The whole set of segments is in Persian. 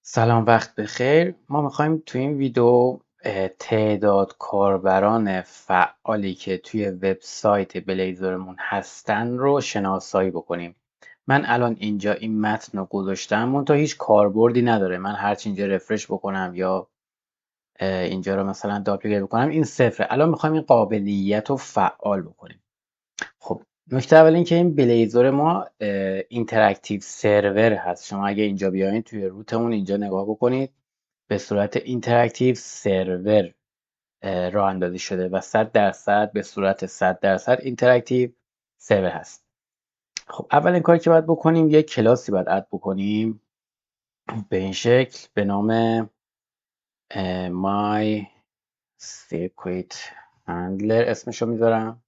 سلام، وقت بخیر. ما میخوایم تو این ویدیو تعداد کاربران فعالی که توی وبسایت بلیزرمون هستن رو شناسایی بکنیم. من الان اینجا این متن رو گذاشتم، منتها هیچ کاربردی نداره. من هرچی اینجا رفرش بکنم یا اینجا رو مثلا داپلیکیت بکنم این صفره. الان میخوایم این قابلیت رو فعال بکنیم. خب، نکته اول این که این بلیزر ما اینتراکتیو سرور هست. شما اگه اینجا بیاین توی روتمون اینجا نگاه بکنید، به صورت اینتراکتیو سرور راه اندازی شده و 100% به صورت 100% اینتراکتیو سرور هست. خب، اولین کاری که باید بکنیم یک کلاسی باید اد بکنیم به این شکل به نام my circuit handler اسمشو میذارم.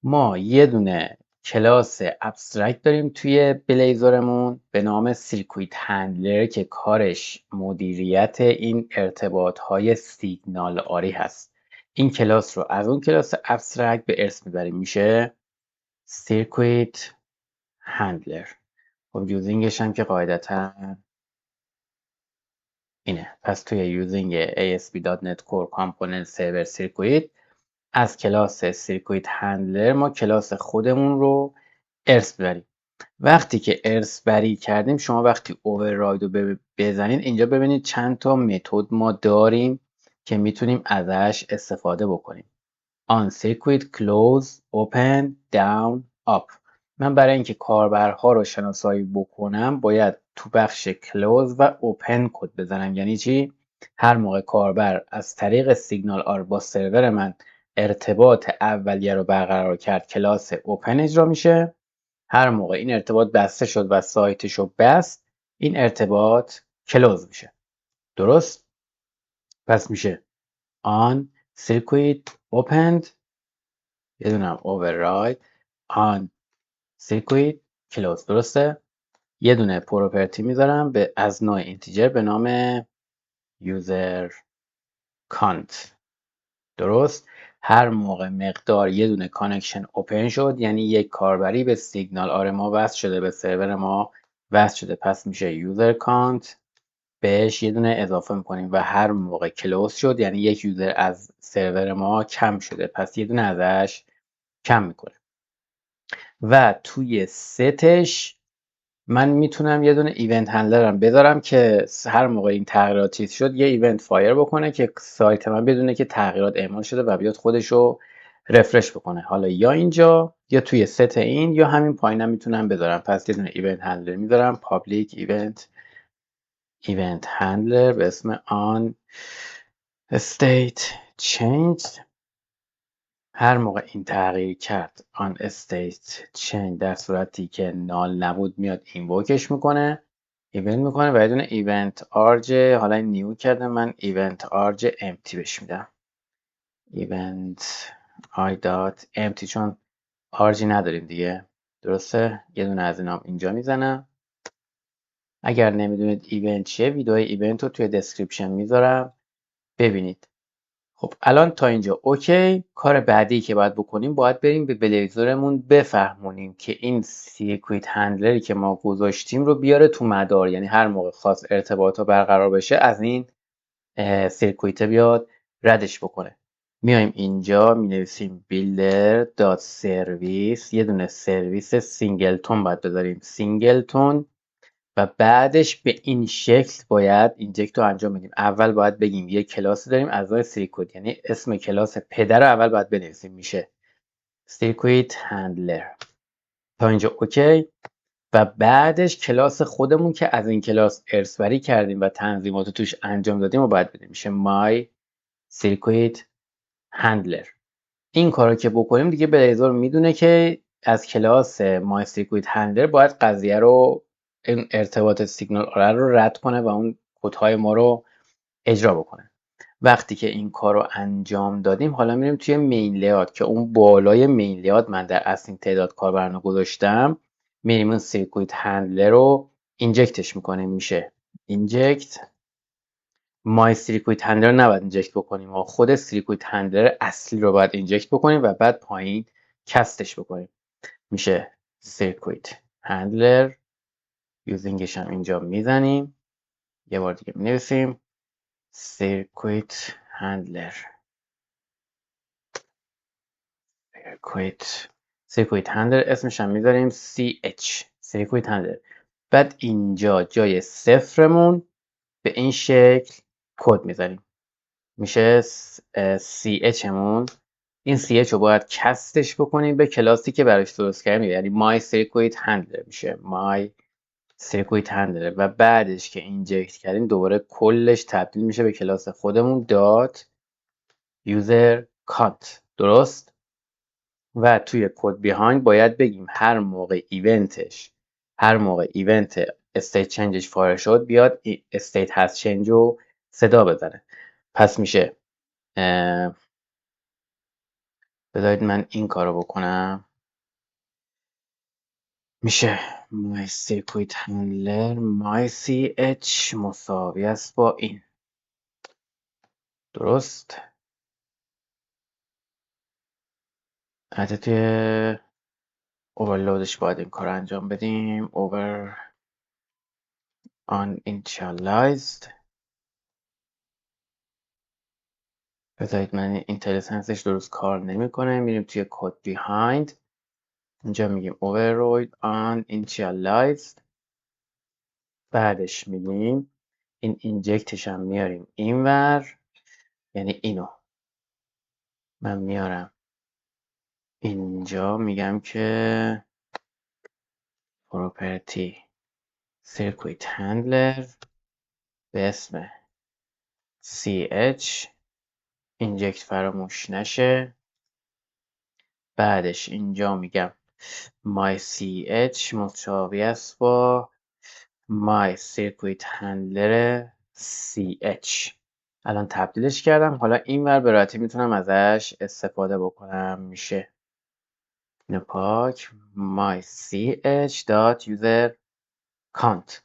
ما یه دونه کلاس ابسترکت داریم توی بلیزرمون به نام سیرکویت هندلر که کارش مدیریت این ارتباط های سیگنال آری هست. این کلاس رو از اون کلاس ابسترکت به ارث میبریم، میشه سیرکویت هندلر. خب، یوزینگش هم که قاعدتا اینه. پس توی یوزینگ ASP.NET Core Component Server Circuit از کلاس سیرکویت هندلر ما کلاس خودمون رو ارث ببریم. وقتی که ارث بری کردیم، شما وقتی اوورراید رو بزنید اینجا ببینید چند تا متد ما داریم که میتونیم ازش استفاده بکنیم. on circuit close open down up. من برای اینکه کاربرها رو شناسایی بکنم باید تو بخش close و open کد بزنم. یعنی چی؟ هر موقع کاربر از طریق سیگنال آر با سرور من ارتباط اولیه رو برقرار کرد، کلاس open اجرا میشه. هر موقع این ارتباط بسته شد و سایتش رو بست، این ارتباط کلوز میشه. درست؟ پس میشه on circuit opened یه دونم override on circuit close. درسته؟ یه دونه پروپرتی میذارم از نوع اینتیجر به نام user count. درست؟ هر موقع مقدار یه دونه کانکشن اوپن شد یعنی یک کاربری به سیگنال آر ما وصل شده، به سرور ما وصل شده، پس میشه یوزر کانت. بهش یه دونه اضافه میکنیم و هر موقع کلوز شد یعنی یک یوزر از سرور ما کم شده، پس یه دونه ازش کم میکنه. و توی ستش من میتونم یه دونه ایونت هندلرم بذارم که هر موقع این تغییرات چیز شد یه ایونت فایر بکنه که سایت من بدونه که تغییرات اعمال شده و بیاد خودش رو رفرش بکنه. حالا یا اینجا یا توی ست این یا همین پایینم میتونم بذارم. پس یه دونه ایونت هندلر میذارم، پابلیک ایونت هندلر به اسم on state changed. هر موقع این تغییر کرد on state change در صورتی که نال نبود میاد اینوکش میکنه، ایونت میکنه و یه دونه ایونت آرج، حالا این نیو کرده، من ایونت آرج empty بهش میدم. ایونت آی دات empty چون آرجی نداریم دیگه. درسته؟ یه دونه از اینام اینجا میزنم. اگر نمیدونید ایونت چیه، ویدیوی ایونت رو توی دسکریپشن میذارم ببینید. خب، الان تا اینجا اوکی. کار بعدی که باید بکنیم باید بریم به بلیزرمون بفهمونیم که این سیرکویت هندلری که ما گذاشتیم رو بیاره تو مدار، یعنی هر موقع خواست ارتباط برقرار بشه از این سیرکویت بیاد ردش بکنه. میایم اینجا مینویسیم builder.service، یه دونه سرویس سینگلتون باید بذاریم، سینگلتون، و بعدش به این شکل باید اینجکت رو انجام بدیم. اول باید بگیم یه کلاس داریم از نوع سیرکویت، یعنی اسم کلاس پدر رو اول باید بنویسیم، میشه سیرکویت هندلر. تا اینجا اوکی. و بعدش کلاس خودمون که از این کلاس ارث کردیم و تنظیمات رو توش انجام دادیم رو باید بدیم، میشه my circuit handler. این کارو که بکنیم دیگه بلیزر میدونه که از کلاس my circuit handler باید قضیه رو، این ارتباط سیگنال آره رو رد کنه و اون کدهای ما رو اجرا بکنه. وقتی که این کار رو انجام دادیم حالا میریم توی مین لیاد که اون بالای مین لیاد من در اصل این تعداد کاربران گذاشتم، میریم اون سیرکویت هندلر رو اینجکتش میکنیم، میشه اینجکت مای سیرکویت هندلر نباید اینجکت بکنیم و خود سیرکویت هندلر اصلی رو باید اینجکت بکنیم و بعد پایین کستش بکنیم، میشه سیرکویت هندلر یوزینگش هم اینجا میزنیم. یه بار دیگه می‌نویسیم سیرکویت هندلر. سیرکویت هندلر اسمش هم میذاریم CH سیرکویت هندلر. بعد اینجا جای صفرمون به این شکل کد میذاریم، میشه CH مون. این CH رو باید کستش بکنیم به کلاسی که براش درست کردیم، یعنی my circuit handler میشه my circuit handler و بعدش که اینجکت کردیم دوباره کلش تبدیل میشه به کلاس خودمون دات user count. درست؟ و توی کد بیهایند باید بگیم هر موقع ایونت استیت چنجش فایر شد بیاد استیت هست چنج رو صدا بزنه. پس میشه بذارید من این کارو بکنم. میشه my circuit handler my ch مساوی است با این. درست؟ حتی توی اوورلودش باید این کار انجام بدیم. over uninitialized. بذارید من اینتلیسنسش درست کار نمیکنه. میریم توی کد behind. اینجا میگیم override uninitialized. بعدش میگیم این اینجکتش هم میاریم اینور، یعنی اینو من میارم اینجا، میگم که property circuit handler به اسم ch اینجکت فراموش نشه. بعدش اینجا میگم my ch مساوی است با my circuit handler ch. الان تبدیلش کردم. حالا اینور به راحتی میتونم ازش استفاده بکنم. میشه اینو پاک my ch dot user count.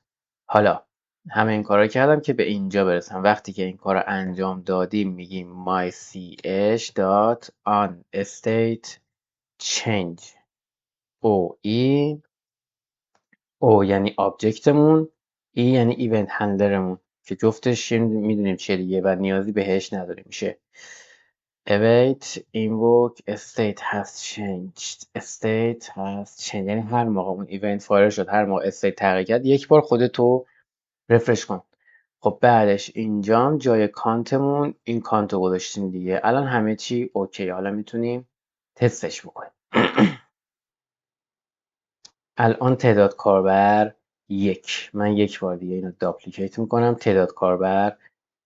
حالا همه این کارا کردم که به اینجا برسم. وقتی که این کار رو انجام دادیم میگیم my ch dot on state change o یعنی آبجکتمون، e یعنی ایونت هندلرمون که جفتش میدونیم چیه دیگه و نیازی بهش نداریم. میشه await invoke state has changed. یعنی هر موقع اون ایونت فایر شد، هر موقع استیت تغییر کرد، یک بار خودتو رفرش کن. خب بعدش اینجام جای کانتمون این کانتو گذاشتیم دیگه. الان همه چی اوکی. حالا میتونیم تستش بکنیم. الان تعداد کاربر 1. من یک بار دیگه اینو داپلیکیت میکنم. تعداد کاربر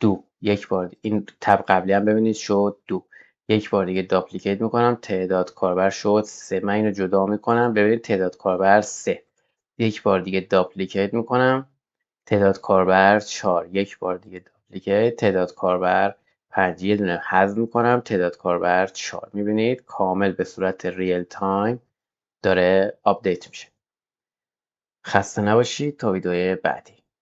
2. یک بار دیگه. این تب قبلی هم ببینید شد 2. یک بار دیگه داپلیکیت میکنم. تعداد کاربر شد 3. من اینو جدا میکنم. ببینید تعداد کاربر 3. یک بار دیگه داپلیکیت میکنم. تعداد کاربر 4. یک بار دیگه داپلیکیت. تعداد کاربر 5. یه دونه حذف میکنم. تعداد کاربر 4. میبینید کامل به صورت ریل تایم داره آپدیت میشه. خسته نباشید تا ویدیوی بعدی.